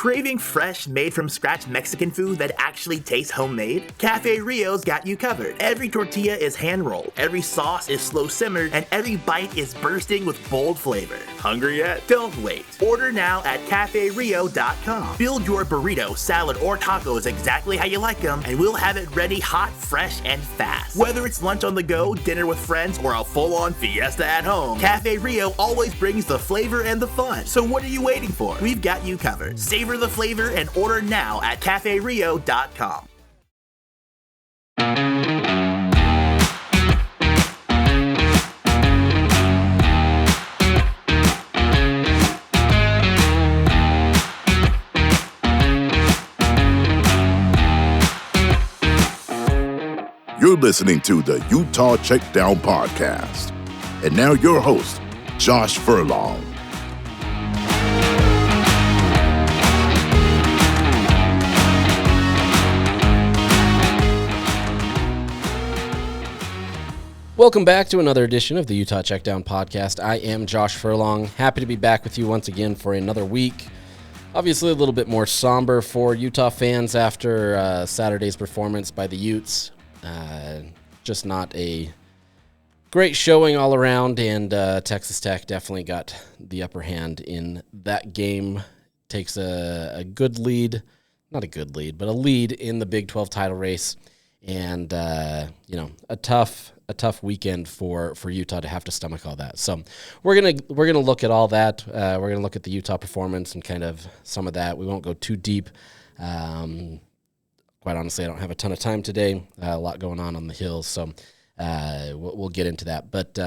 Craving fresh, made-from-scratch Mexican food that actually tastes homemade? Cafe Rio's got you covered. Every tortilla is hand-rolled, every sauce is slow-simmered, and every bite is bursting with bold flavor. Hungry yet? Don't wait. Order now at CafeRio.com. Build your burrito, salad, or tacos exactly how you like them, and we'll have it ready hot, fresh, and fast. Whether it's lunch on the go, dinner with friends, or a full-on fiesta at home, Cafe Rio always brings the flavor and the fun. So what are you waiting for? We've got you covered. Savor the flavor and order now at CafeRio.com. You're listening to the Utah Checkdown Podcast. And now your host, Josh Furlong. Welcome back to another edition of the Utah Checkdown Podcast. I am Josh Furlong. Happy to be back with you once again for another week. Obviously a little bit more somber for Utah fans after Saturday's performance by the Utes. Just not a great showing all around, and Texas Tech definitely got the upper hand in that game. Takes a good lead, not a good lead, but a lead in the Big 12 title race, and a tough weekend for Utah to have to stomach all that. So we're gonna look at all that. We're gonna look at the Utah performance and kind of some of that. We won't go too deep. Quite honestly, I don't have a ton of time today. A lot going on the Hills, so we'll get into that. But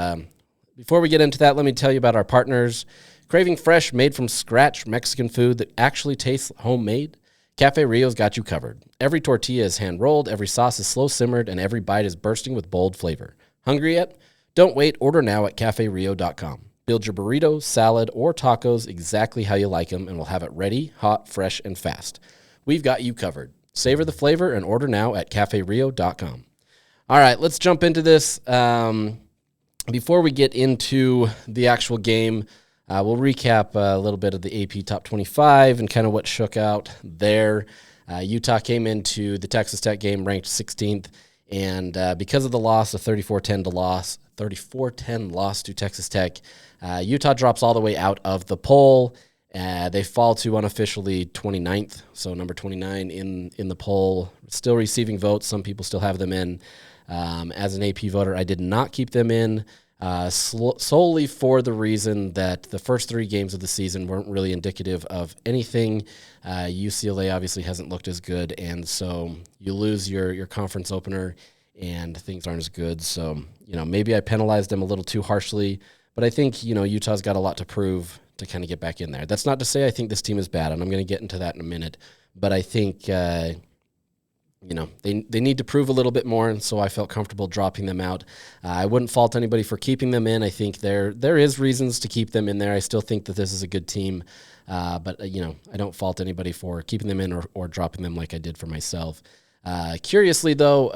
before we get into that, let me tell you about our partners. Craving fresh, made-from-scratch Mexican food that actually tastes homemade? Cafe Rio's got you covered. Every tortilla is hand-rolled, every sauce is slow-simmered, and every bite is bursting with bold flavor. Hungry yet? Don't wait. Order now at CafeRio.com. Build your burrito, salad, or tacos exactly how you like them, and we'll have it ready, hot, fresh, and fast. We've got you covered. Savor the flavor and order now at CafeRio.com. All right, let's jump into this. Before we get into the actual game, we'll recap a little bit of the AP Top 25 and kind of what shook out there. Utah came into the Texas Tech game ranked 16th, and because of the loss, a 34-10 loss to Texas Tech, Utah drops all the way out of the poll. They fall to unofficially 29th, so number 29 in the poll, still receiving votes. Some people still have them in. As an AP voter, I did not keep them in solely for the reason that the first three games of the season weren't really indicative of anything. UCLA obviously hasn't looked as good, and so you lose your conference opener, and things aren't as good. So, maybe I penalized them a little too harshly, but I think, Utah's got a lot to prove to kind of get back in there. That's not to say I think this team is bad, and I'm going to get into that in a minute. But I think, they need to prove a little bit more, and so I felt comfortable dropping them out. I wouldn't fault anybody for keeping them in. I think there is reasons to keep them in there. I still think that this is a good team, but I don't fault anybody for keeping them in or dropping them like I did for myself. Curiously, though,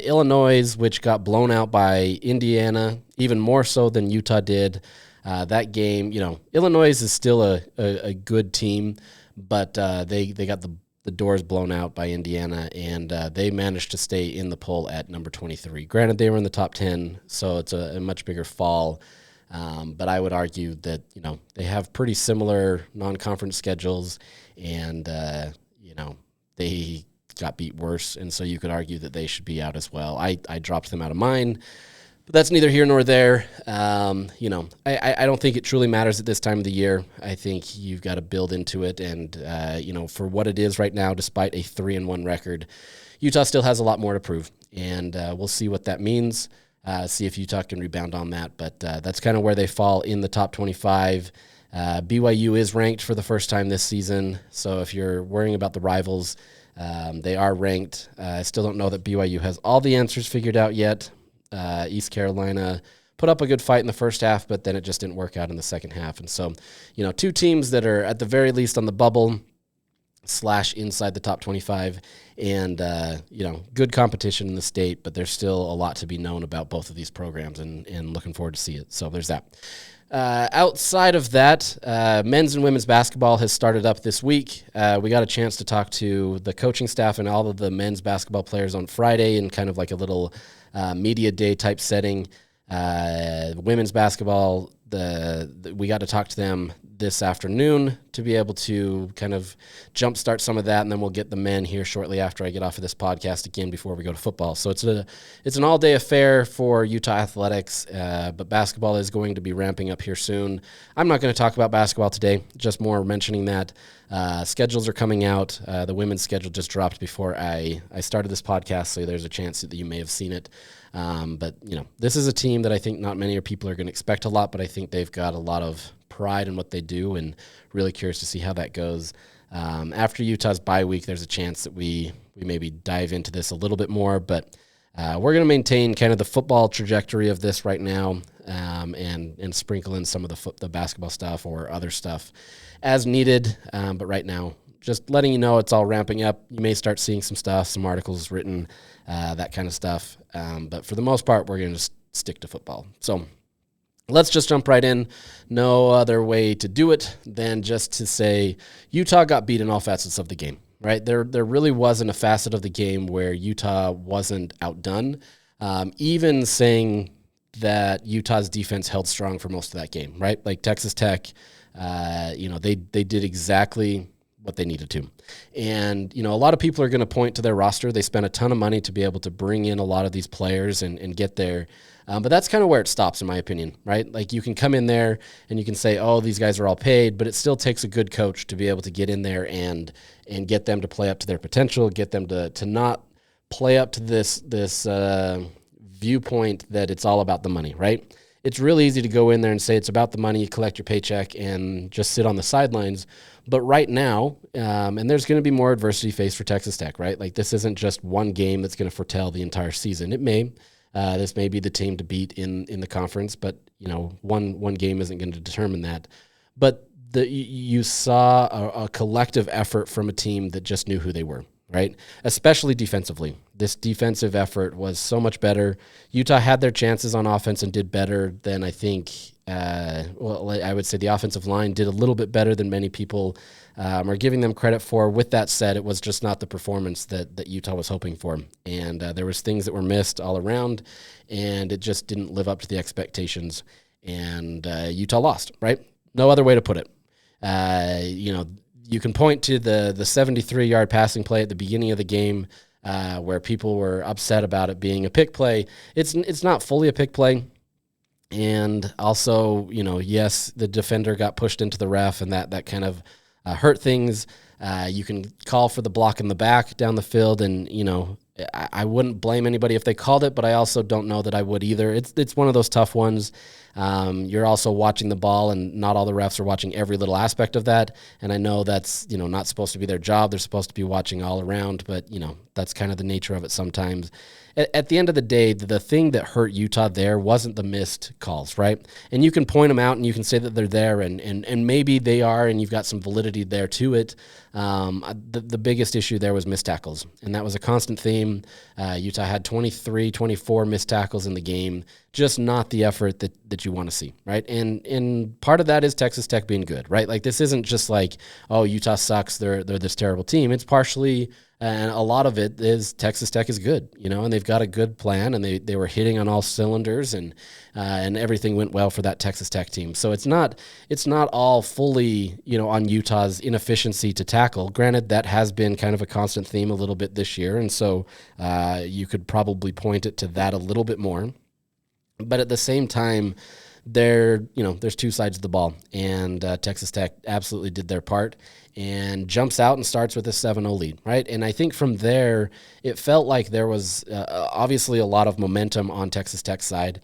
Illinois, which got blown out by Indiana, even more so than Utah did, that game, Illinois is still a good team, but they got the doors blown out by Indiana, and they managed to stay in the poll at number 23. Granted, they were in the top 10, so it's a much bigger fall, but I would argue that, they have pretty similar non-conference schedules, and, they got beat worse, and so you could argue that they should be out as well. I dropped them out of mine. But that's neither here nor there. I don't think it truly matters at this time of the year. I think you've got to build into it. And, for what it is right now, despite a 3-1 record, Utah still has a lot more to prove. And we'll see what that means, see if Utah can rebound on that. But that's kind of where they fall in the top 25. BYU is ranked for the first time this season. So if you're worrying about the rivals, they are ranked. I still don't know that BYU has all the answers figured out yet. East Carolina put up a good fight in the first half, but then it just didn't work out in the second half. And so, two teams that are at the very least on the bubble / inside the top 25, and, good competition in the state, but there's still a lot to be known about both of these programs, and looking forward to see it. So there's that. Outside of that, men's and women's basketball has started up this week. We got a chance to talk to the coaching staff and all of the men's basketball players on Friday in kind of like a little media day type setting. Women's basketball, we got to talk to them this afternoon to be able to kind of jumpstart some of that, and then we'll get the men here shortly after I get off of this podcast again before we go to football. So it's an all-day affair for Utah athletics, but basketball is going to be ramping up here soon. I'm not going to talk about basketball today, just more mentioning that schedules are coming out. The women's schedule just dropped before I started this podcast, so there's a chance that you may have seen it. But, this is a team that I think not many people are going to expect a lot, but I think they've got a lot of pride in what they do, and really curious to see how that goes. After Utah's bye week, there's a chance that we maybe dive into this a little bit more, but we're going to maintain kind of the football trajectory of this right now, and sprinkle in some of the basketball stuff or other stuff as needed. But right now, just letting you know it's all ramping up. You may start seeing some stuff, some articles written, that kind of stuff. But for the most part, we're going to stick to football. So let's just jump right in. No other way to do it than just to say Utah got beat in all facets of the game, right? There really wasn't a facet of the game where Utah wasn't outdone. Even saying that Utah's defense held strong for most of that game, right? Like Texas Tech, they did exactly what they needed to. And, a lot of people are going to point to their roster. They spent a ton of money to be able to bring in a lot of these players and get there. But that's kind of where it stops, in my opinion, right? Like you can come in there and you can say, oh, these guys are all paid, but it still takes a good coach to be able to get in there and get them to play up to their potential, get them to not play up to this viewpoint that it's all about the money, right? It's really easy to go in there and say it's about the money, you collect your paycheck, and just sit on the sidelines. But right now, and there's going to be more adversity faced for Texas Tech, right? Like this isn't just one game that's going to foretell the entire season. It may. This may be the team to beat in the conference, but one game isn't going to determine that. But you saw a collective effort from a team that just knew who they were, right? Especially defensively. This defensive effort was so much better. Utah had their chances on offense and did better than I think. I would say the offensive line did a little bit better than many people are giving them credit for. With that said, it was just not the performance that Utah was hoping for. And there was things that were missed all around, and it just didn't live up to the expectations. And Utah lost, right? No other way to put it. You can point to the 73-yard passing play at the beginning of the game where people were upset about it being a pick play. It's not fully a pick play. And also, yes, the defender got pushed into the ref, and that kind of hurt things. You can call for the block in the back down the field, and, I wouldn't blame anybody if they called it, but I also don't know that I would either. It's one of those tough ones. You're also watching the ball, and not all the refs are watching every little aspect of that. And I know that's, not supposed to be their job. They're supposed to be watching all around, but, that's kind of the nature of it sometimes. At the end of the day, the thing that hurt Utah there wasn't the missed calls, right? And you can point them out and you can say that they're there, and maybe they are, and you've got some validity there to it. The biggest issue there was missed tackles, and that was a constant theme. Utah had 24 missed tackles in the game, just not the effort that you want to see, right? And part of that is Texas Tech being good, right? Like this isn't just like, oh, Utah sucks, they're this terrible team. It's partially, and a lot of it is Texas Tech is good, and they've got a good plan, and they were hitting on all cylinders, and everything went well for that Texas Tech team. So it's not all fully, on Utah's inefficiency to tackle. Granted, that has been kind of a constant theme a little bit this year, and so you could probably point it to that a little bit more. But at the same time, there's two sides of the ball, and Texas Tech absolutely did their part and jumps out and starts with a 7-0 lead, right? And I think from there, it felt like there was obviously a lot of momentum on Texas Tech's side.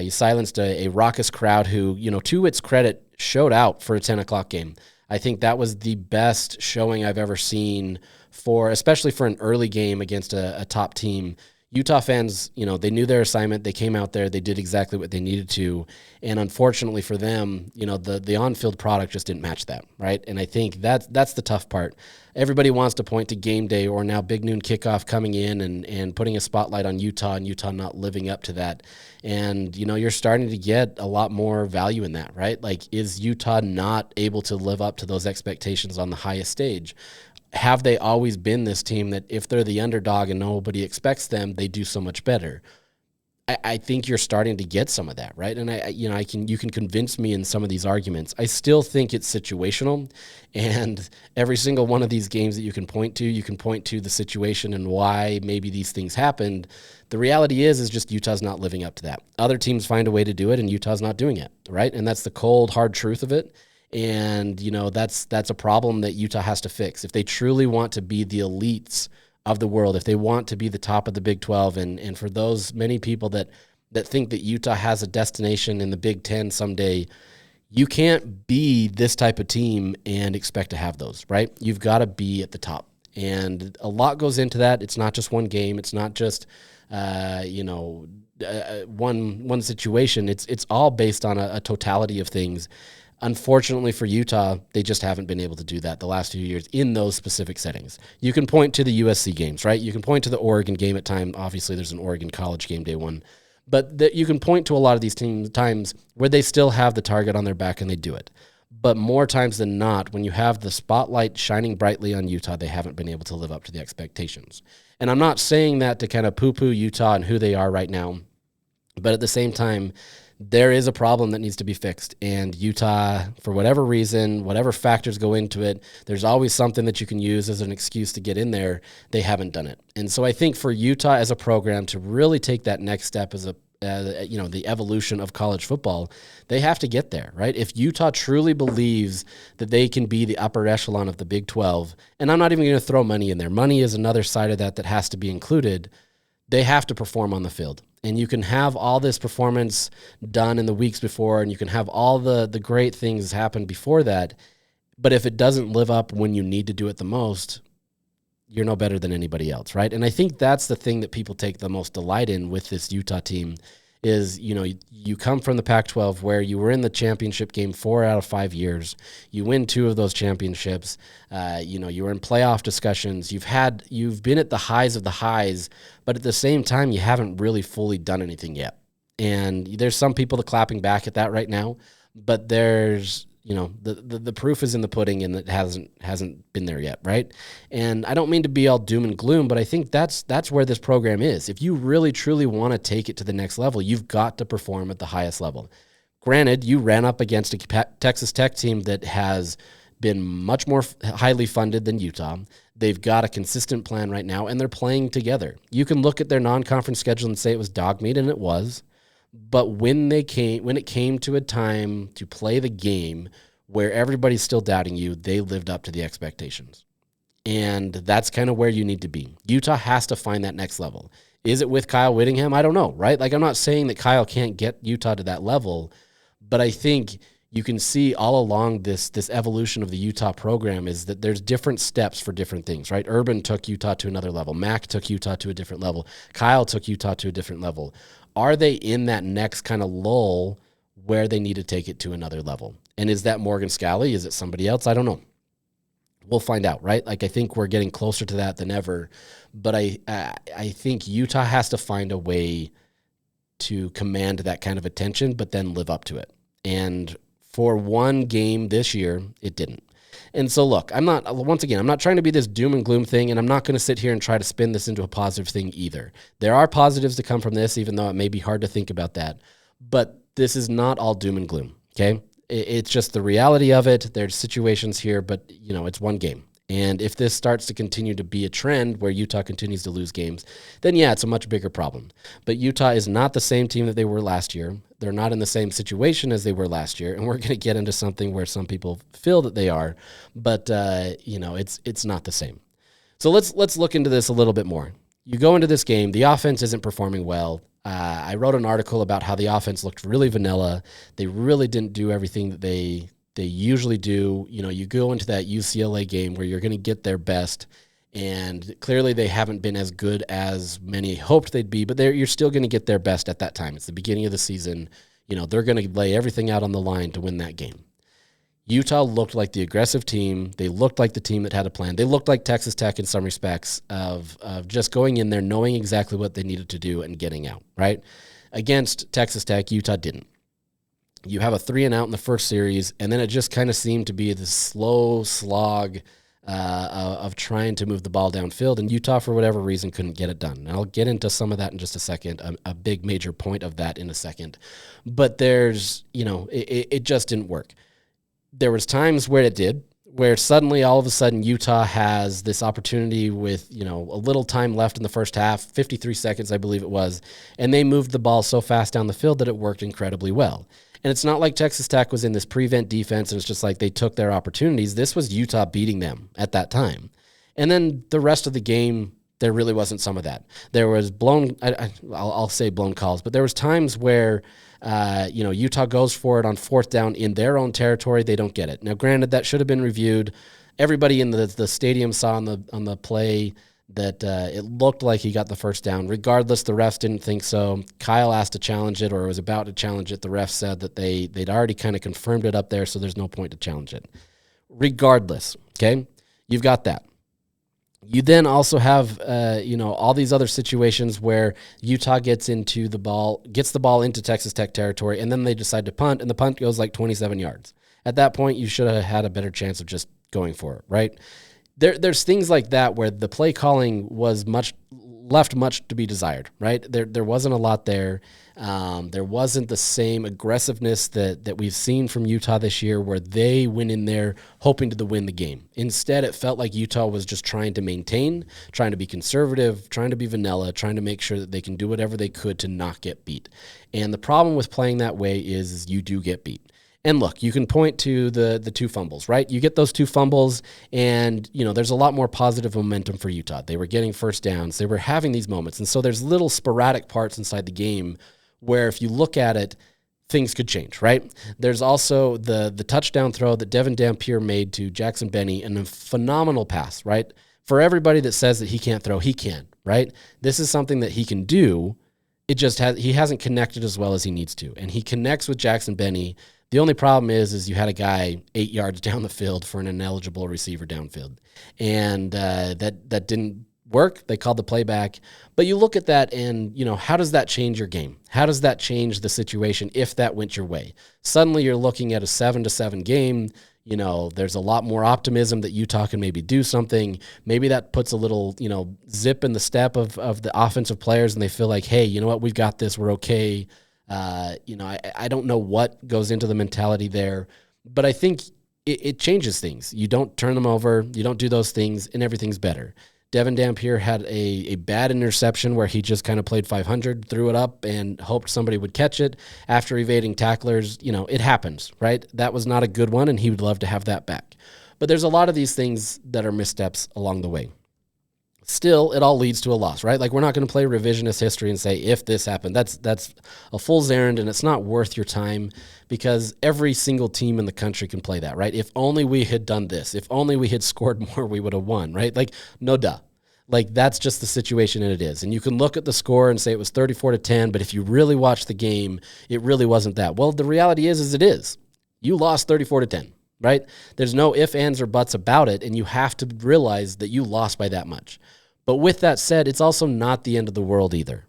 You silenced a raucous crowd who, to its credit, showed out for a 10 o'clock game. I think that was the best showing I've ever seen especially for an early game against a top team. Utah fans, they knew their assignment. They came out there. They did exactly what they needed to. And unfortunately for them, the on-field product just didn't match that, right? And I think that's the tough part. Everybody wants to point to game day or now big noon kickoff coming in and putting a spotlight on Utah and Utah not living up to that. And, you're starting to get a lot more value in that, right? Like, is Utah not able to live up to those expectations on the highest stage? Have they always been this team that if they're the underdog and nobody expects them, they do so much better? I think you're starting to get some of that, right? And you can convince me in some of these arguments. I still think it's situational, and every single one of these games that you can point to the situation and why maybe these things happened. The reality is just Utah's not living up to that. Other teams find a way to do it, and Utah's not doing it, right? And that's the cold, hard truth of it. And, that's a problem that Utah has to fix. If they truly want to be the elites of the world, if they want to be the top of the Big 12, and for those many people that think that Utah has a destination in the Big 10 someday, you can't be this type of team and expect to have those, right? You've got to be at the top. And a lot goes into that. It's not just one game. It's not just, one situation. It's all based on a totality of things. Unfortunately for Utah, they just haven't been able to do that the last few years in those specific settings. You can point to the USC games, right? You can point to the Oregon game at time. Obviously, there's an Oregon College game day one. But you can point to a lot of these times where they still have the target on their back and they do it. But more times than not, when you have the spotlight shining brightly on Utah, they haven't been able to live up to the expectations. And I'm not saying that to kind of poo-poo Utah and who they are right now. But at the same time, there is a problem that needs to be fixed. And Utah, for whatever reason, whatever factors go into it, there's always something that you can use as an excuse to get in there. They haven't done it. And so I think for Utah as a program to really take that next step as the evolution of college football, they have to get there, right? If Utah truly believes that they can be the upper echelon of the Big 12, and I'm not even going to throw money in there. Money is another side of that has to be included. They have to perform on the field. And you can have all this performance done in the weeks before, and you can have all the great things happen before that. But if it doesn't live up when you need to do it the most, you're no better than anybody else, right? And I think that's the thing that people take the most delight in with this Utah team is, you come from the Pac-12 where you were in the championship game 4 out of 5 years. You win 2 of those championships. You were in playoff discussions. You've been at the highs of the highs, but at the same time, you haven't really fully done anything yet. And there's some people that clapping back at that right now, but there's, the proof is in the pudding, and it hasn't been there yet, right? And I don't mean to be all doom and gloom, but I think that's where this program is. If you really truly want to take it to the next level, you've got to perform at the highest level. Granted, you ran up against a Texas Tech team that has been much more highly funded than Utah. They've got a consistent plan right now, and they're playing together. You can look at their non-conference schedule and say it was dog meat, and it was. But when it came to a time to play the game where everybody's still doubting you, they lived up to the expectations. And that's kind of where you need to be. Utah has to find that next level. Is it with Kyle Whittingham? I don't know, right? Like, I'm not saying that Kyle can't get Utah to that level, but I think you can see all along this evolution of the Utah program is that there's different steps for different things, right? Urban took Utah to another level. Mac took Utah to a different level. Kyle took Utah to a different level. Are they in that next kind of lull where they need to take it to another level? And is that Morgan Scalley? Is it somebody else? I don't know. We'll find out, right? Like, I think we're getting closer to that than ever. But I think Utah has to find a way to command that kind of attention, but then live up to it. And for one game this year, it didn't. And so, look, I'm not trying to be this doom and gloom thing, and I'm not going to sit here and try to spin this into a positive thing either. There are positives to come from this, even though it may be hard to think about that. But this is not all doom and gloom, okay? It's just the reality of it. There's situations here, but, it's one game. And if this starts to continue to be a trend where Utah continues to lose games, then yeah, it's a much bigger problem. But Utah is not the same team that they were last year. They're not in the same situation as they were last year, and we're going to get into something where some people feel that they are, but it's not the same. So let's look into this a little bit more. You go into this game, the offense isn't performing well. I wrote an article about how the offense looked really vanilla. They really didn't do everything that they usually do. You go into that UCLA game where you're going to get their best, And clearly they haven't been as good as many hoped they'd be, but you're still going to get their best at that time. It's the beginning of the season. They're going to lay everything out on the line to win that game. Utah looked like the aggressive team. They looked like the team that had a plan. They looked like Texas Tech in some respects of just going in there, knowing exactly what they needed to do and getting out, right? Against Texas Tech, Utah didn't. You have a 3-and-out in the first series, and then it just kind of seemed to be this slow slog of trying to move the ball downfield, and Utah, for whatever reason, couldn't get it done. And I'll get into some of that in just a second, a big major point of that in a second. But there's, it just didn't work. There was times where it did, where suddenly, all of a sudden, Utah has this opportunity with, a little time left in the first half, 53 seconds, I believe it was, and they moved the ball so fast down the field that it worked incredibly well. And it's not like Texas Tech was in this prevent defense and it's just like they took their opportunities. This was Utah beating them at that time. And then the rest of the game, there really wasn't some of that. There was I'll say blown calls, but there was times where, Utah goes for it on fourth down in their own territory. They don't get it. Now, granted, that should have been reviewed. Everybody in the stadium saw on the play that it looked like he got the first down. Regardless, the refs didn't think so. Kyle asked to challenge it or was about to challenge it. The refs said that they'd already kind of confirmed it up there, so there's no point to challenge it. Regardless, okay, you've got that. You then also have, all these other situations where Utah gets the ball into Texas Tech territory, and then they decide to punt, and the punt goes like 27 yards. At that point, you should have had a better chance of just going for it, right? There's things like that where the play calling was left much to be desired, right? There wasn't a lot there. There wasn't the same aggressiveness that we've seen from Utah this year where they went in there hoping to win the game. Instead, it felt like Utah was just trying to maintain, trying to be conservative, trying to be vanilla, trying to make sure that they can do whatever they could to not get beat. And the problem with playing that way is you do get beat. And look, you can point to the 2 fumbles, right? You get those 2 fumbles, and there's a lot more positive momentum for Utah. They were getting first downs. They were having these moments. And so there's little sporadic parts inside the game where if you look at it, things could change, right? There's also the touchdown throw that Devon Dampier made to Jackson Benny, and a phenomenal pass, right? For everybody that says that he can't throw, he can, right? This is something that he can do. He hasn't connected as well as he needs to. And he connects with Jackson Benny. The only problem is you had a guy 8 yards down the field for an ineligible receiver downfield. And that didn't work. They called the play back. But you look at that and, how does that change your game? How does that change the situation if that went your way? Suddenly you're looking at a 7-7 game. There's a lot more optimism that Utah can maybe do something. Maybe that puts a little, zip in the step of the offensive players, and they feel like, hey, you know what, we've got this, we're okay. I don't know what goes into the mentality there, but I think it changes things. You don't turn them over, you don't do those things, and everything's better. Devon Dampier had a bad interception where he just kind of played 500, threw it up, and hoped somebody would catch it after evading tacklers. It happens, right? That was not a good one, and he would love to have that back. But there's a lot of these things that are missteps along the way. Still, it all leads to a loss, right? Like, we're not going to play revisionist history and say, if this happened, that's a fool's errand, and it's not worth your time, because every single team in the country can play that, right? If only we had done this, if only we had scored more, we would have won, right? Like, no duh. Like, that's just the situation it is. And you can look at the score and say it was 34-10, but if you really watch the game, it really wasn't that. Well, the reality is it is. You lost 34-10. Right? There's no ifs, ands, or buts about it, and you have to realize that you lost by that much. But with that said, it's also not the end of the world either.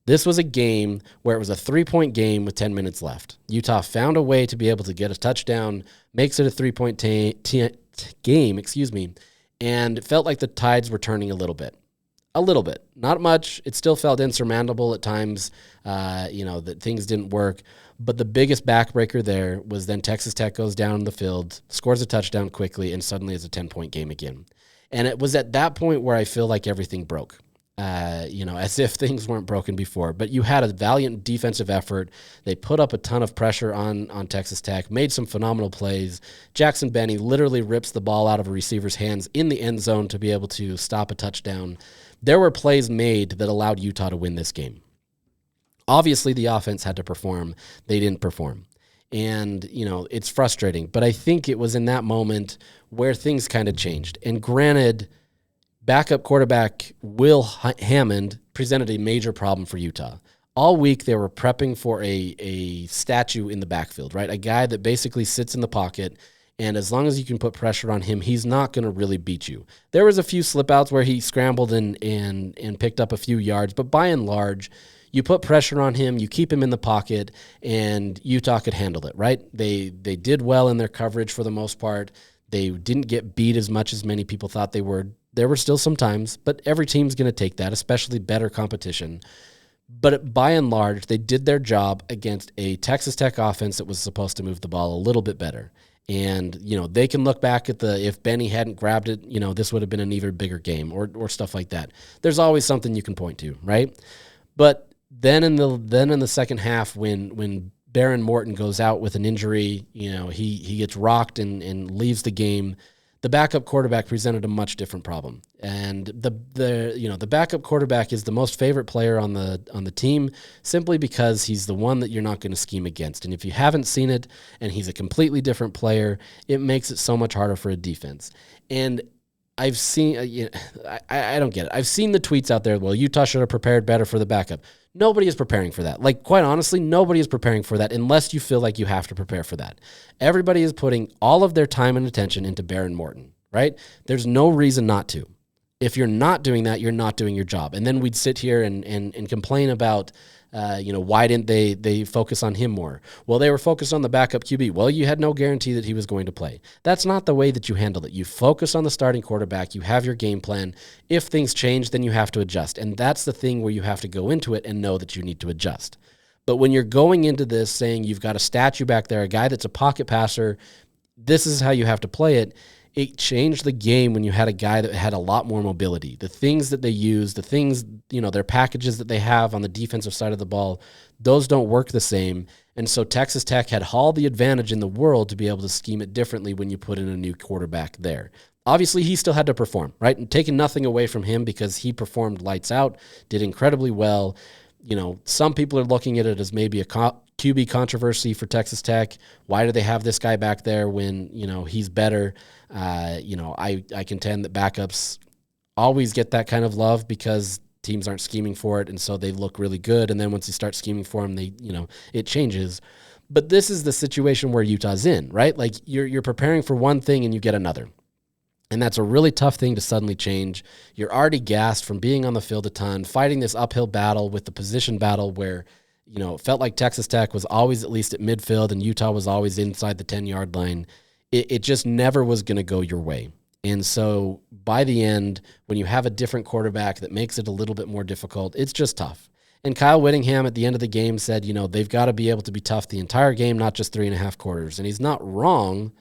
This was a game where it was a 3-point game with 10 minutes left. Utah found a way to be able to get a touchdown, makes it a 3-point game, and it felt like the tides were turning a little bit. A little bit. Not much. It still felt insurmountable at times, that things didn't work. But the biggest backbreaker there was then Texas Tech goes down the field, scores a touchdown quickly, and suddenly it's a 10-point game again. And it was at that point where I feel like everything broke, as if things weren't broken before. But you had a valiant defensive effort. They put up a ton of pressure on Texas Tech, made some phenomenal plays. Jackson Benny literally rips the ball out of a receiver's hands in the end zone to be able to stop a touchdown. There were plays made that allowed Utah to win this game. Obviously, the offense had to perform. They didn't perform. And, it's frustrating. But I think it was in that moment where things kind of changed. And granted, backup quarterback Will Hammond presented a major problem for Utah. All week they were prepping for a statue in the backfield, right? A guy that basically sits in the pocket, and as long as you can put pressure on him, he's not going to really beat you. There was a few slip outs where he scrambled and picked up a few yards, but by and large, you put pressure on him, you keep him in the pocket, and Utah could handle it, right? They did well in their coverage for the most part. They didn't get beat as much as many people thought they were. There were still some times, but every team's going to take that, especially better competition. But by and large, they did their job against a Texas Tech offense that was supposed to move the ball a little bit better. And, they can look back at if Benny hadn't grabbed it, this would have been an even bigger game or stuff like that. There's always something you can point to, right? But then in the second half, when Baron Morton goes out with an injury, he gets rocked and leaves the game. The backup quarterback presented a much different problem. And the backup quarterback is the most favorite player on the team simply because he's the one that you're not going to scheme against. And if you haven't seen it and he's a completely different player, it makes it so much harder for a defense. And I've seen, I don't get it. I've seen the tweets out there, well, Utah should have prepared better for the backup. Nobody is preparing for that. Like, quite honestly, nobody is preparing for that unless you feel like you have to prepare for that. Everybody is putting all of their time and attention into Baron Morton, right? There's no reason not to. If you're not doing that, you're not doing your job. And then we'd sit here and complain about, why didn't they focus on him more? Well, they were focused on the backup QB. Well, you had no guarantee that he was going to play. That's not the way that you handle it. You focus on the starting quarterback. You have your game plan. If things change, then you have to adjust. And that's the thing where you have to go into it and know that you need to adjust. But when you're going into this saying you've got a statue back there, a guy that's a pocket passer, this is how you have to play it. It changed the game when you had a guy that had a lot more mobility. The things that they use, the things, their packages that they have on the defensive side of the ball, those don't work the same. And so Texas Tech had all the advantage in the world to be able to scheme it differently when you put in a new quarterback there. Obviously, he still had to perform, right? And taking nothing away from him because he performed lights out, did incredibly well. Some people are looking at it as maybe a QB controversy for Texas Tech. Why do they have this guy back there when, he's better? I contend that backups always get that kind of love because teams aren't scheming for it, and so they look really good. And then once you start scheming for them, it changes. But this is the situation where Utah's in, right? Like you're preparing for one thing and you get another. And that's a really tough thing to suddenly change. You're already gassed from being on the field a ton, fighting this uphill battle with the position battle where, it felt like Texas Tech was always at least at midfield and Utah was always inside the 10-yard line. It just never was going to go your way. And so by the end, when you have a different quarterback that makes it a little bit more difficult, it's just tough. And Kyle Whittingham at the end of the game said, they've got to be able to be tough the entire game, not just 3.5 quarters. And he's not wrong.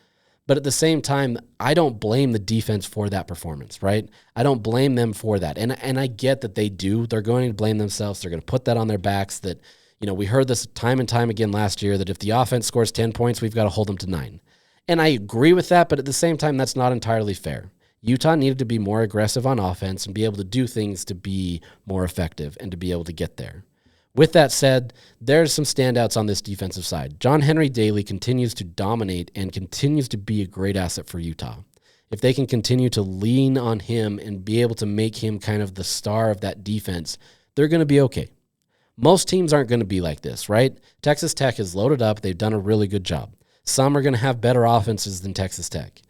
But at the same time, I don't blame the defense for that performance, right? I don't blame them for that. And I get that they do. They're going to blame themselves. They're going to put that on their backs that, we heard this time and time again last year that if the offense scores 10 points, we've got to hold them to 9. And I agree with that, but at the same time, that's not entirely fair. Utah needed to be more aggressive on offense and be able to do things to be more effective and to be able to get there. With that said, there's some standouts on this defensive side. John Henry Daly continues to dominate and continues to be a great asset for Utah. If they can continue to lean on him and be able to make him kind of the star of that defense, they're going to be okay. Most teams aren't going to be like this, right? Texas Tech is loaded up. They've done a really good job. Some are going to have better offenses than Texas Tech.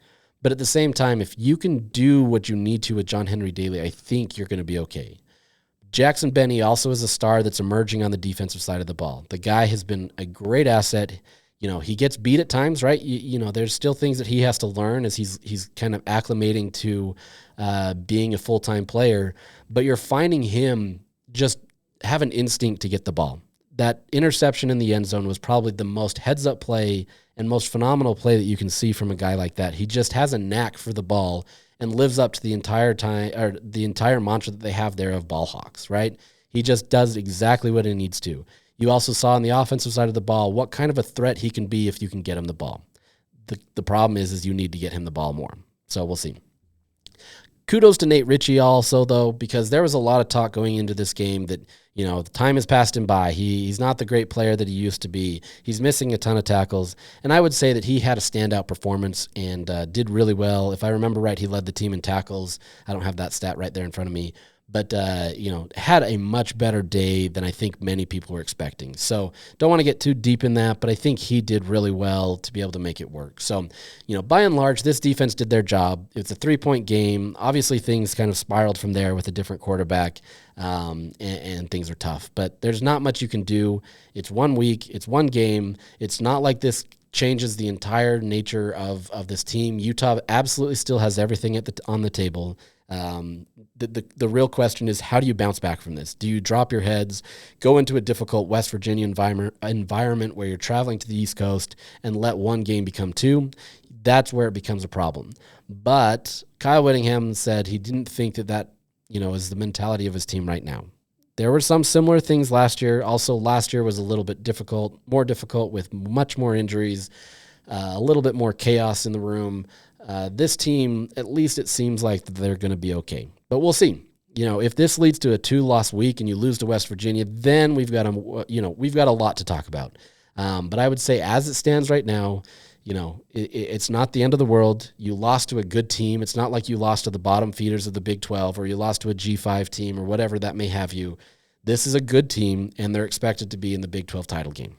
But at the same time, if you can do what you need to with John Henry Daly, I think you're going to be okay. Jackson Benny also is a star that's emerging on the defensive side of the ball. The guy has been a great asset. He gets beat at times, right? There's still things that he has to learn as he's kind of acclimating to being a full-time player. But you're finding him just have an instinct to get the ball. That interception in the end zone was probably the most heads-up play and most phenomenal play that you can see from a guy like that. He just has a knack for the ball and lives up to the entire time or the entire mantra that they have there of ball hawks, right? He just does exactly what he needs to. You also saw on the offensive side of the ball what kind of a threat he can be if you can get him the ball. The problem is you need to get him the ball more. So we'll see. Kudos to Nate Ritchie also, though, because there was a lot of talk going into this game that, the time has passed him by. He's not the great player that he used to be. He's missing a ton of tackles. And I would say that he had a standout performance and did really well. If I remember right, he led the team in tackles. I don't have that stat right there in front of me. But, had a much better day than I think many people were expecting. So don't want to get too deep in that, but I think he did really well to be able to make it work. So, by and large, this defense did their job. It's a 3-point game. Obviously, things kind of spiraled from there with a different quarterback, and things are tough. But there's not much you can do. It's 1 week. It's one game. It's not like this changes the entire nature of this team. Utah absolutely still has everything on the table. The real question is, how do you bounce back from this? Do you drop your heads, go into a difficult West Virginia environment where you're traveling to the East Coast and let one game become two? That's where it becomes a problem. But Kyle Whittingham said he didn't think that is the mentality of his team right now. There were some similar things last year. Also, last year was a little bit more difficult with much more injuries, a little bit more chaos in the room. This team, at least it seems like they're going to be okay. But we'll see. If this leads to a 2-loss week and you lose to West Virginia, then we've got a lot to talk about. But I would say as it stands right now, it's not the end of the world. You lost to a good team. It's not like you lost to the bottom feeders of the Big 12 or you lost to a G5 team or whatever that may have you. This is a good team, and they're expected to be in the Big 12 title game.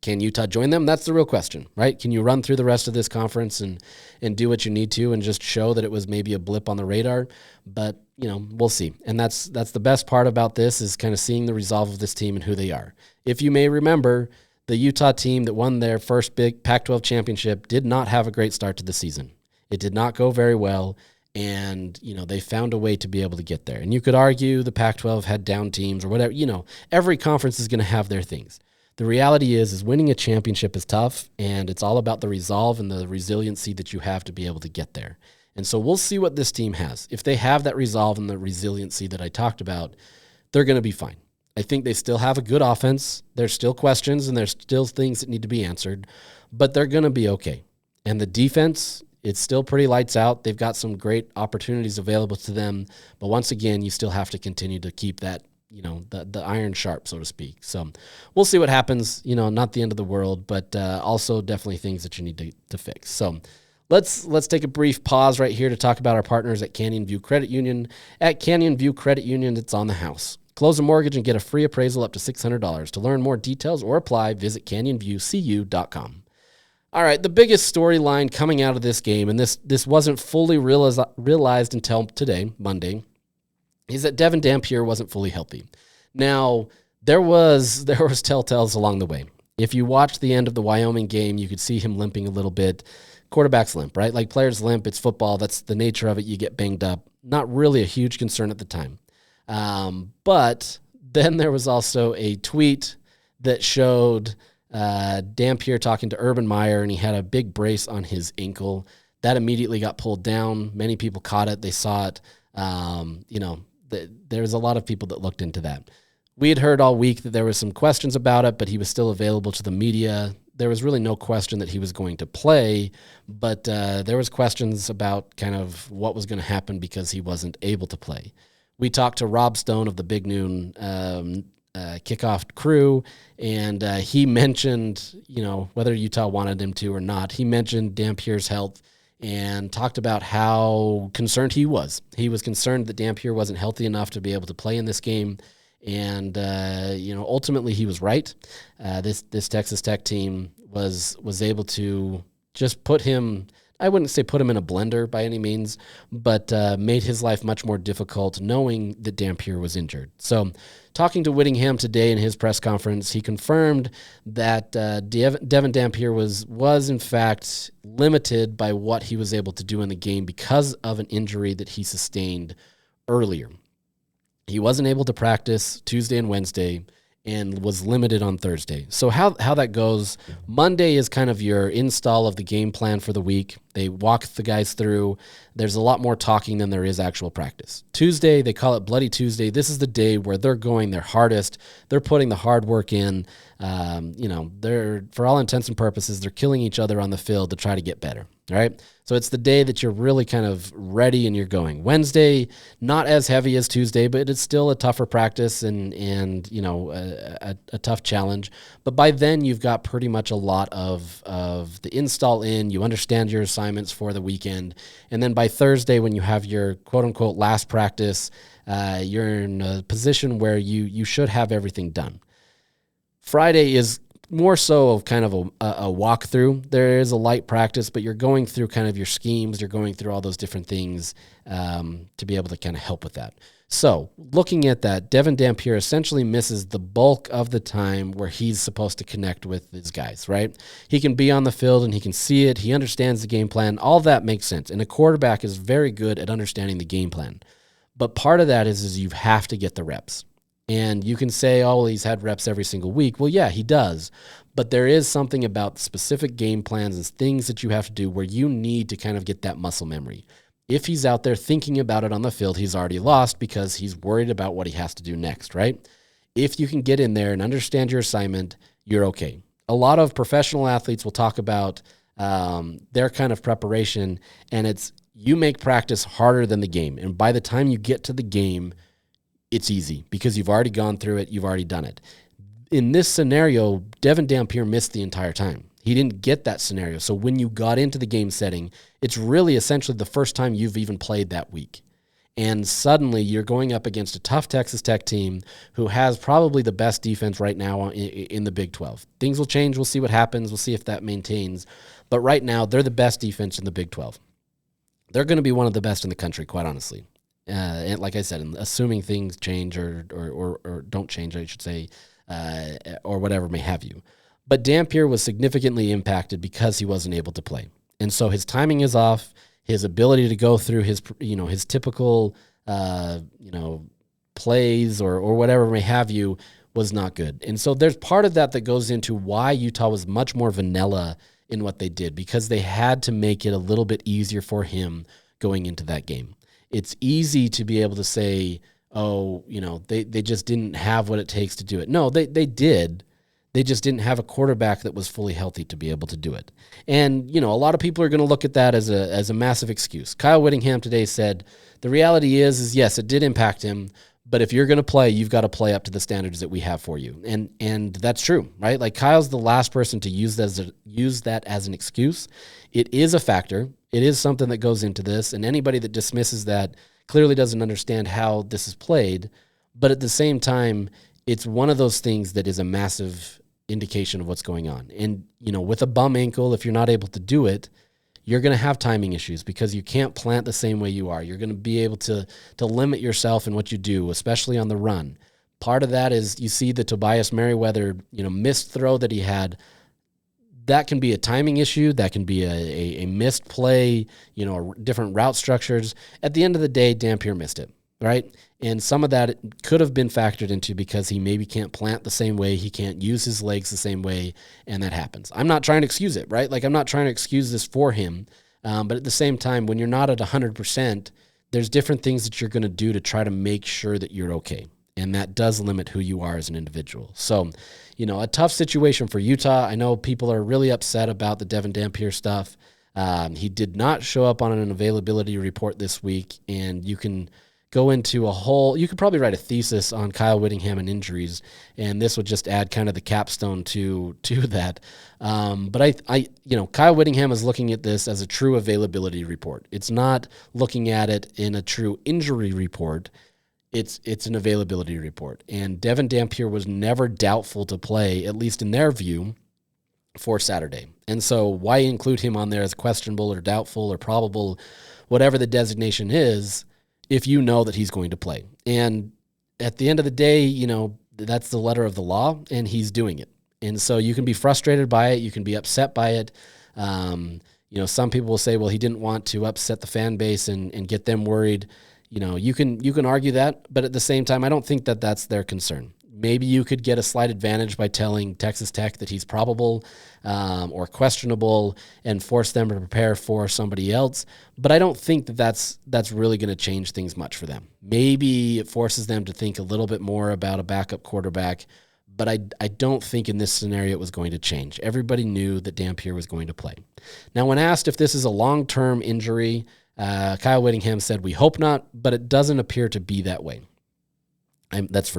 Can Utah join them? That's the real question, right? Can you run through the rest of this conference and do what you need to and just show that it was maybe a blip on the radar? But, we'll see. And that's the best part about this is kind of seeing the resolve of this team and who they are. If you may remember, the Utah team that won their first big Pac-12 championship did not have a great start to the season. It did not go very well, and, they found a way to be able to get there. And you could argue the Pac-12 had down teams or whatever. Every conference is going to have their things. The reality is winning a championship is tough, and it's all about the resolve and the resiliency that you have to be able to get there. And so we'll see what this team has. If they have that resolve and the resiliency that I talked about, they're going to be fine. I think they still have a good offense. There's still questions, and there's still things that need to be answered, but they're going to be okay. And the defense, it's still pretty lights out. They've got some great opportunities available to them, but once again, you still have to continue to keep that the iron sharp, so to speak. So we'll see what happens. Not the end of the world, but also definitely things that you need to fix. So let's take a brief pause right here to talk about our partners at Canyon View Credit Union. At Canyon View Credit Union, it's on the house. Close a mortgage and get a free appraisal up to $600. To learn more details or apply, visit canyonviewcu.com. All right, the biggest storyline coming out of this game, and this wasn't fully realized until today, Monday, is that Devon Dampier wasn't fully healthy. Now, there was telltales along the way. If you watched the end of the Wyoming game, you could see him limping a little bit. Quarterbacks limp, right? Like players limp, it's football. That's the nature of it. You get banged up. Not really a huge concern at the time. But then there was also a tweet that showed Dampier talking to Urban Meyer, and he had a big brace on his ankle. That immediately got pulled down. Many people caught it. They saw it. There's a lot of people that looked into that. We had heard all week that there was some questions about it, but he was still available to the media. There was really no question that he was going to play, but there was questions about kind of what was going to happen because he wasn't able to play. We talked to Rob Stone of the Big Noon kickoff crew, and he mentioned, whether Utah wanted him to or not, he mentioned Dampier's health and talked about how concerned he was. He was concerned that Dampier wasn't healthy enough to be able to play in this game, and ultimately he was right. This Texas Tech team was able to just put him, I wouldn't say put him in a blender by any means, but made his life much more difficult knowing that Dampier was injured. So talking to Whittingham today in his press conference, he confirmed that Devon Dampier was in fact limited by what he was able to do in the game because of an injury that he sustained earlier. He wasn't able to practice Tuesday and Wednesday and was limited on Thursday. So how that goes, Monday is kind of your install of the game plan for the week. They walk the guys through. There's a lot more talking than there is actual practice. Tuesday, they call it Bloody Tuesday. This is the day where they're going their hardest. They're putting the hard work in. They're, for all intents and purposes, they're killing each other on the field to try to get better. All right. So it's the day that you're really kind of ready and you're going. Wednesday, not as heavy as Tuesday, but it's still a tougher practice and a tough challenge. But by then you've got pretty much a lot of the install in. You understand your assignments for the weekend. And then by Thursday, when you have your quote unquote last practice, you're in a position where you should have everything done. Friday is more so of kind of a walkthrough. There is a light practice, but you're going through kind of your schemes. You're going through all those different things to be able to kind of help with that. So looking at that, Devon Dampier essentially misses the bulk of the time where he's supposed to connect with his guys, right? He can be on the field and he can see it. He understands the game plan. All that makes sense. And a quarterback is very good at understanding the game plan. But part of that is you have to get the reps. And you can say, oh, well, he's had reps every single week. Well, yeah, he does. But there is something about specific game plans and things that you have to do where you need to kind of get that muscle memory. If he's out there thinking about it on the field, he's already lost because he's worried about what he has to do next, right? If you can get in there and understand your assignment, you're okay. A lot of professional athletes will talk about their kind of preparation, and it's you make practice harder than the game. And by the time you get to the game, it's easy because you've already gone through it. You've already done it. In this scenario, Devon Dampier missed the entire time. He didn't get that scenario. So when you got into the game setting, it's really essentially the first time you've even played that week. And suddenly you're going up against a tough Texas Tech team who has probably the best defense right now in the Big 12. Things will change. We'll see what happens. We'll see if that maintains. But right now, they're the best defense in the Big 12. They're going to be one of the best in the country, quite honestly. And like I said, assuming things change or don't change, I should say, or whatever may have you. But Dampier was significantly impacted because he wasn't able to play. And so his timing is off. His ability to go through his typical, plays or whatever may have you was not good. And so there's part of that goes into why Utah was much more vanilla in what they did, because they had to make it a little bit easier for him going into that game. It's easy to be able to say, oh, they just didn't have what it takes to do it. No, they did. They just didn't have a quarterback that was fully healthy to be able to do it. And, a lot of people are going to look at that as a massive excuse. Kyle Whittingham today said, the reality is yes, it did impact him, but if you're going to play, you've got to play up to the standards that we have for you. And that's true, right? Like Kyle's the last person to use that as an excuse. It is a factor. It is something that goes into this, and anybody that dismisses that clearly doesn't understand how this is played. But at the same time, it's one of those things that is a massive indication of what's going on. And, with a bum ankle, if you're not able to do it, you're going to have timing issues because you can't plant the same way you are. You're going to be able to limit yourself in what you do, especially on the run. Part of that is you see the Tobias Merriweather, missed throw that he had. That can be a timing issue. That can be a missed play, different route structures. At the end of the day, Dampier missed it, right? And some of that could have been factored into because he maybe can't plant the same way. He can't use his legs the same way, and that happens. I'm not trying to excuse it, right? Like, I'm not trying to excuse this for him. But at the same time, when you're not at 100%, there's different things that you're going to do to try to make sure that you're okay. And that does limit who you are as an individual. So, a tough situation for Utah. I know people are really upset about the Devon Dampier stuff. He did not show up on an availability report this week, and you can go into you could probably write a thesis on Kyle Whittingham and injuries, and this would just add kind of the capstone to that. But Kyle Whittingham is looking at this as a true availability report. It's not looking at it in a true injury report. It's an availability report. And Devon Dampier was never doubtful to play, at least in their view, for Saturday. And so why include him on there as questionable or doubtful or probable, whatever the designation is, if you know that he's going to play? And at the end of the day, that's the letter of the law, and he's doing it. And so you can be frustrated by it. You can be upset by it. Some people will say, well, he didn't want to upset the fan base and get them worried. You can argue that, but at the same time, I don't think that that's their concern. Maybe you could get a slight advantage by telling Texas Tech that he's probable or questionable and force them to prepare for somebody else. But I don't think that that's really going to change things much for them. Maybe it forces them to think a little bit more about a backup quarterback, But I don't think in this scenario it was going to change. Everybody knew that Dampier was going to play. Now, when asked if this is a long-term injury, Kyle Whittingham said, "We hope not, but it doesn't appear to be that way." That's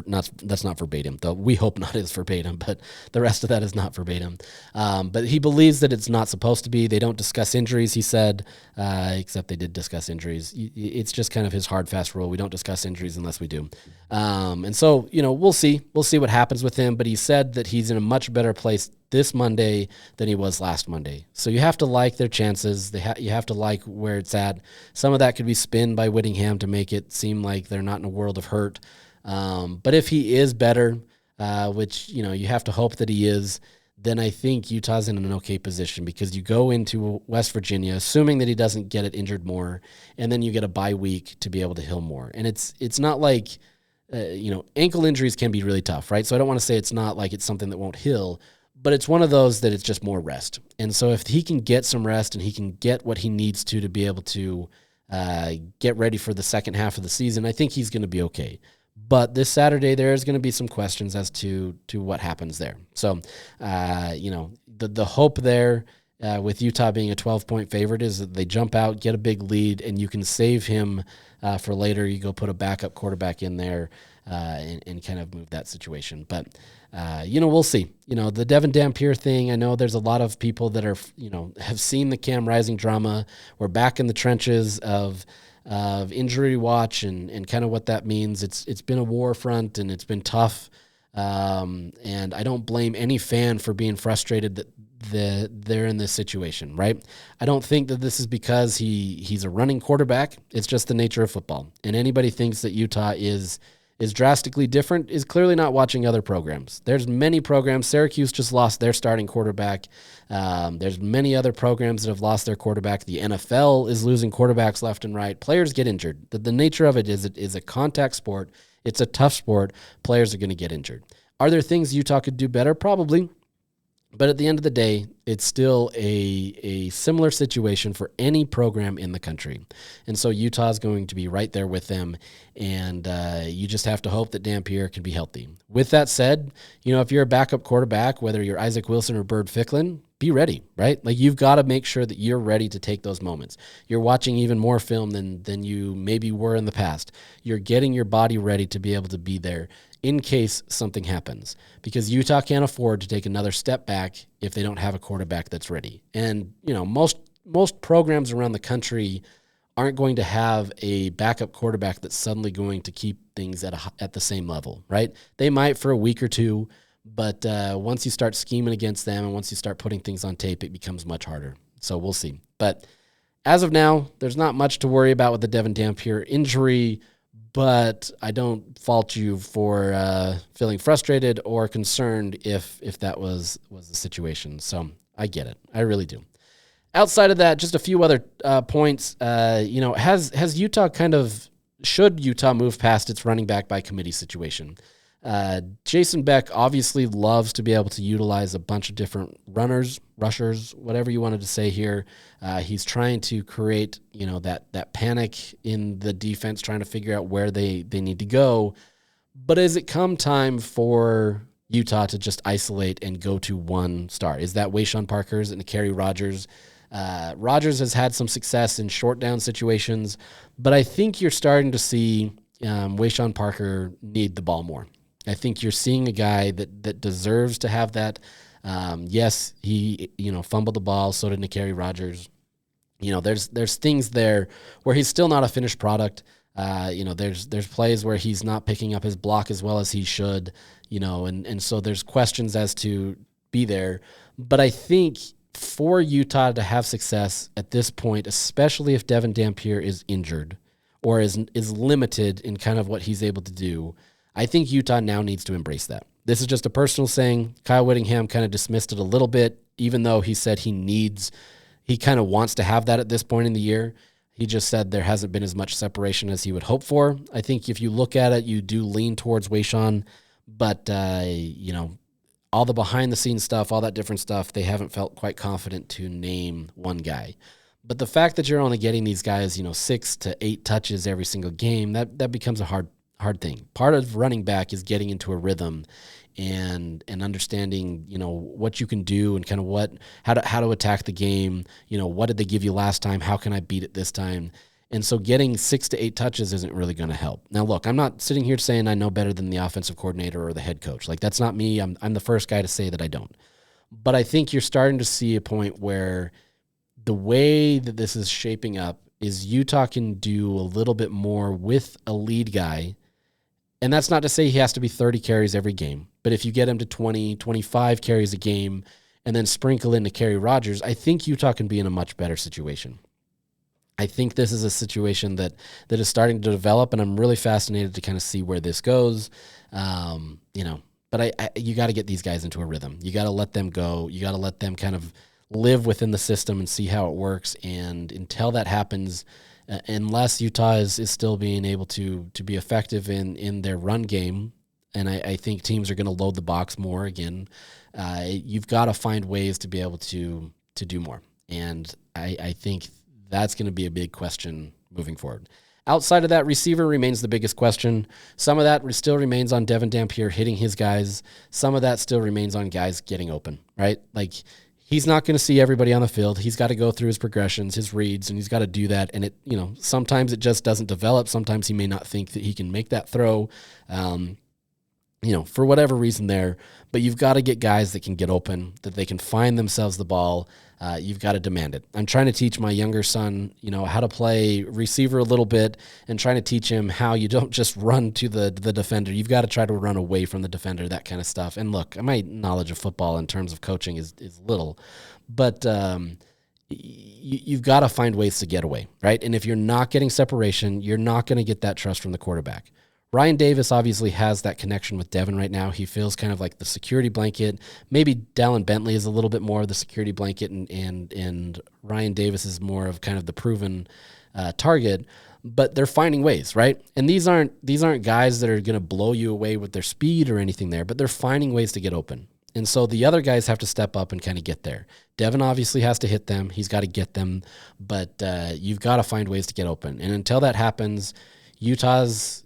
not verbatim, though. "We hope not" is verbatim, but the rest of that is not verbatim. But he believes that it's not supposed to be. They don't discuss injuries, he said, except they did discuss injuries. It's just kind of his hard, fast rule. We don't discuss injuries unless we do. And so, we'll see. We'll see what happens with him. But he said that he's in a much better place this Monday than he was last Monday. So you have to like their chances. You have to like where it's at. Some of that could be spin by Whittingham to make it seem like they're not in a world of hurt. But if he is better, which, you have to hope that he is, then I think Utah's in an okay position, because you go into West Virginia, assuming that he doesn't get it injured more, and then you get a bye week to be able to heal more. And it's not like, ankle injuries can be really tough, right? So I don't want to say it's not like it's something that won't heal, but it's one of those that it's just more rest. And so if he can get some rest and he can get what he needs to be able to get ready for the second half of the season, I think he's going to be okay. But this Saturday, there is going to be some questions as to what happens there. So, the hope there with Utah being a 12-point favorite is that they jump out, get a big lead, and you can save him for later. You go put a backup quarterback in there and kind of move that situation. But, we'll see. The Devon Dampier thing, I know there's a lot of people that are, have seen the Cam Rising drama. We're back in the trenches of injury watch and kind of what that means. It's been a war front, and it's been tough. And I don't blame any fan for being frustrated that they're in this situation, right? I don't think that this is because he's a running quarterback. It's just the nature of football. And anybody thinks that Utah is drastically different is clearly not watching other programs. There's many programs. Syracuse just lost their starting quarterback. There's many other programs that have lost their quarterback. The NFL is losing quarterbacks left and right. Players get injured. The nature of it is a contact sport. It's a tough sport. Players are going to get injured. Are there things Utah could do better? Probably. But at the end of the day, it's still a similar situation for any program in the country. And so Utah is going to be right there with them, and you just have to hope that Dampier can be healthy. With that said, if you're a backup quarterback, whether you're Isaac Wilson or Bird Ficklin, be ready, right? Like, you've got to make sure that you're ready to take those moments. You're watching even more film than you maybe were in the past. You're getting your body ready to be able to be there in case something happens, because Utah can't afford to take another step back if they don't have a quarterback that's ready. And, most programs around the country aren't going to have a backup quarterback that's suddenly going to keep things at the same level, right? They might for a week or two, but once you start scheming against them and once you start putting things on tape, it becomes much harder. So we'll see. But as of now, there's not much to worry about with the Devon Dampier injury, but I don't fault you for feeling frustrated or concerned if that was the situation. So I get it. I really do. Outside of that, just a few other points. Has Utah should Utah move past its running back by committee situation? Jason Beck obviously loves to be able to utilize a bunch of different rushers, whatever you wanted to say here. He's trying to create, that panic in the defense, trying to figure out where they need to go. But has it come time for Utah to just isolate and go to one star? Is that Wayshawn Parker's and Kerry Rogers? Rogers has had some success in short down situations, but I think you're starting to see Wayshawn Parker need the ball more. I think you're seeing a guy that deserves to have that. Yes, he fumbled the ball. So did Kerry Rogers. There's things there where he's still not a finished product. There's plays where he's not picking up his block as well as he should. And so there's questions as to be there. But I think for Utah to have success at this point, especially if Devon Dampier is injured or is limited in kind of what he's able to do, I think Utah now needs to embrace that. This is just a personal saying. Kyle Whittingham kind of dismissed it a little bit, even though he said he kind of wants to have that at this point in the year. He just said there hasn't been as much separation as he would hope for. I think if you look at it, you do lean towards Wayshawn, but, all the behind-the-scenes stuff, all that different stuff, they haven't felt quite confident to name one guy. But the fact that you're only getting these guys, 6 to 8 touches every single game, that becomes a hard thing. Part of running back is getting into a rhythm and understanding, what you can do and kind of how to attack the game. What did they give you last time? How can I beat it this time? And so getting 6 to 8 touches isn't really going to help. Now, look, I'm not sitting here saying I know better than the offensive coordinator or the head coach. Like, that's not me. I'm the first guy to say that I don't. But I think you're starting to see a point where the way that this is shaping up is Utah can do a little bit more with a lead guy. And that's not to say he has to be 30 carries every game. But if you get him to 20, 25 carries a game and then sprinkle in to Kerry Rogers, I think Utah can be in a much better situation. I think this is a situation that is starting to develop, and I'm really fascinated to kind of see where this goes. But you got to get these guys into a rhythm. You got to let them go. You got to let them kind of live within the system and see how it works. And until that happens, unless Utah is still being able to be effective in their run game, and I think teams are going to load the box more again, you've got to find ways to be able to do more. And I think that's going to be a big question moving forward. Outside of that, receiver remains the biggest question. Some of that still remains on Devon Dampier hitting his guys. Some of that still remains on guys getting open, right? Like, he's not going to see everybody on the field. He's got to go through his progressions, his reads, and he's got to do that. And it, sometimes it just doesn't develop. Sometimes he may not think that he can make that throw, for whatever reason there. But you've got to get guys that can get open, that they can find themselves the ball. You've got to demand it. I'm trying to teach my younger son, how to play receiver a little bit, and trying to teach him how you don't just run to the defender. You've got to try to run away from the defender, that kind of stuff. And look, my knowledge of football in terms of coaching is little, but you've got to find ways to get away, right? And if you're not getting separation, you're not going to get that trust from the quarterback. Ryan Davis obviously has that connection with Devon right now. He feels kind of like the security blanket. Maybe Dallin Bentley is a little bit more of the security blanket, and Ryan Davis is more of kind of the proven target. But they're finding ways, right? And these aren't guys that are going to blow you away with their speed or anything there, but they're finding ways to get open. And so the other guys have to step up and kind of get there. Devon obviously has to hit them. He's got to get them, but you've got to find ways to get open. And until that happens, Utah's,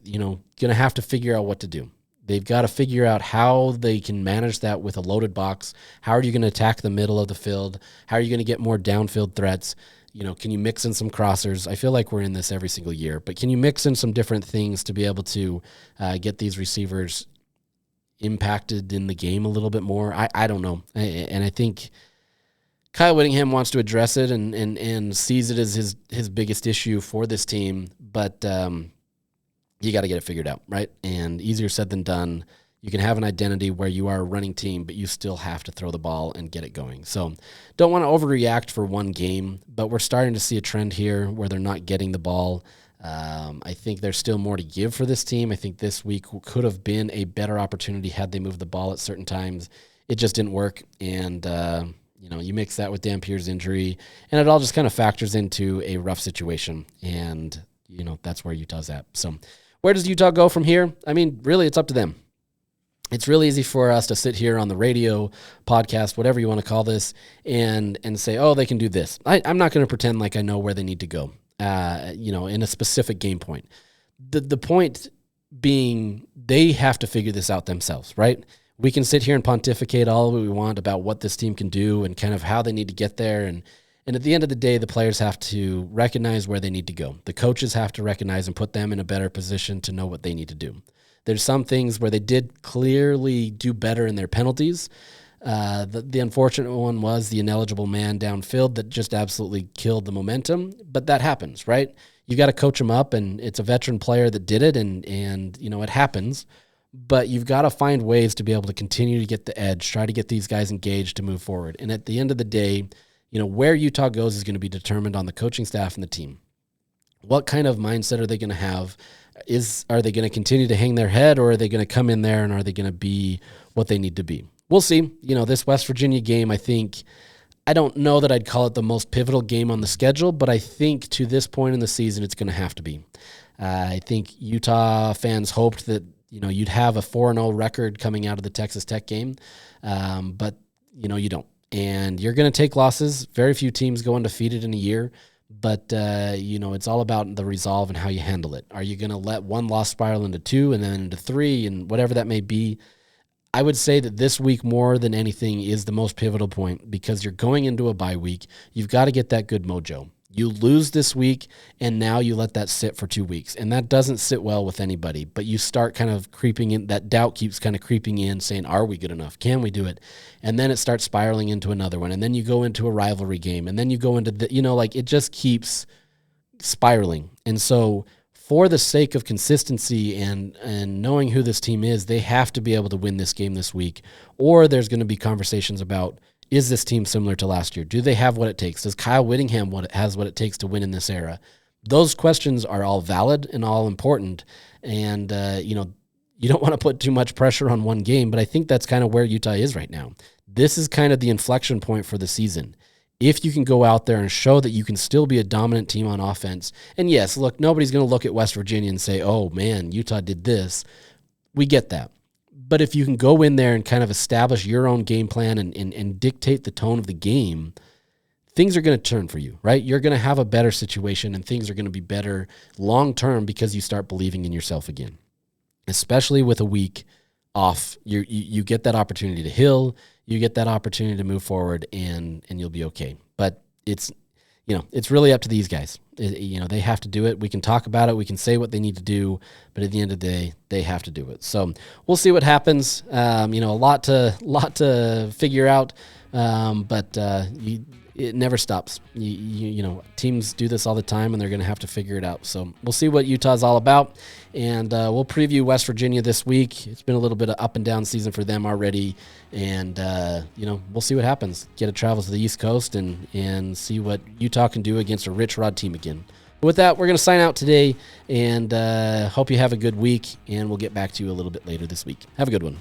going to have to figure out what to do. They've got to figure out how they can manage that with a loaded box. How are you going to attack the middle of the field? How are you going to get more downfield threats? Can you mix in some crossers? I feel like we're in this every single year, but can you mix in some different things to be able to get these receivers impacted in the game a little bit more? I don't know. And I think Kyle Whittingham wants to address it and sees it as his biggest issue for this team, but you got to get it figured out, right? And easier said than done. You can have an identity where you are a running team, but you still have to throw the ball and get it going. So don't want to overreact for one game, but we're starting to see a trend here where they're not getting the ball. I think there's still more to give for this team. I think this week could have been a better opportunity had they moved the ball at certain times. It just didn't work, and you mix that with Dampier's injury, and it all just kind of factors into a rough situation, and that's where Utah's at. So where does Utah go from here? I mean, really, it's up to them. It's really easy for us to sit here on the radio, podcast, whatever you want to call this, and say, oh, they can do this. I'm not going to pretend like I know where they need to go, in a specific game point. The point being they have to figure this out themselves, right? We can sit here and pontificate all we want about what this team can do and kind of how they need to get there. And at the end of the day, the players have to recognize where they need to go. The coaches have to recognize and put them in a better position to know what they need to do. There's some things where they did clearly do better in their penalties. The unfortunate one was the ineligible man downfield that just absolutely killed the momentum. But that happens, right? You got to coach them up, and it's a veteran player that did it, and it happens. But you've got to find ways to be able to continue to get the edge, try to get these guys engaged to move forward. And at the end of the day, where Utah goes is going to be determined on the coaching staff and the team. What kind of mindset are they going to have? Are they going to continue to hang their head, or are they going to come in there and are they going to be what they need to be? We'll see. This West Virginia game, I don't know that I'd call it the most pivotal game on the schedule, but I think to this point in the season, it's going to have to be. I think Utah fans hoped that you'd have a 4-0 record coming out of the Texas Tech game, but you don't. And you're going to take losses. Very few teams go undefeated in a year, But, it's all about the resolve and how you handle it. Are you going to let one loss spiral into 2 and then into 3 and whatever that may be? I would say that this week more than anything is the most pivotal point because you're going into a bye week. You've got to get that good mojo. You lose this week, and now you let that sit for 2 weeks. And that doesn't sit well with anybody, but you start kind of creeping in. That doubt keeps kind of creeping in, saying, are we good enough? Can we do it? And then it starts spiraling into another one. And then you go into a rivalry game. And then you go into it just keeps spiraling. And so for the sake of consistency and knowing who this team is, they have to be able to win this game this week, or there's going to be conversations about, is this team similar to last year? Do they have what it takes? Does Kyle Whittingham has what it takes to win in this era? Those questions are all valid and all important. And, you don't want to put too much pressure on one game, but I think that's kind of where Utah is right now. This is kind of the inflection point for the season. If you can go out there and show that you can still be a dominant team on offense, and yes, look, nobody's going to look at West Virginia and say, oh, man, Utah did this. We get that. But if you can go in there and kind of establish your own game plan and dictate the tone of the game, things are going to turn for you, right? You're going to have a better situation and things are going to be better long-term because you start believing in yourself again. Especially with a week off, you get that opportunity to heal, you get that opportunity to move forward, and you'll be okay. But it's really up to these guys. They have to do it. We can talk about it. We can say what they need to do, but at the end of the day, they have to do it. So we'll see what happens. A lot to figure out, but it never stops. Teams do this all the time, and they're going to have to figure it out. So we'll see what Utah's all about, and we'll preview West Virginia this week. It's been a little bit of up and down season for them already, and we'll see what happens. Get a travel to the East Coast and see what Utah can do against a Rich Rod team again. But with that, we're going to sign out today, and hope you have a good week, and we'll get back to you a little bit later this week. Have a good one.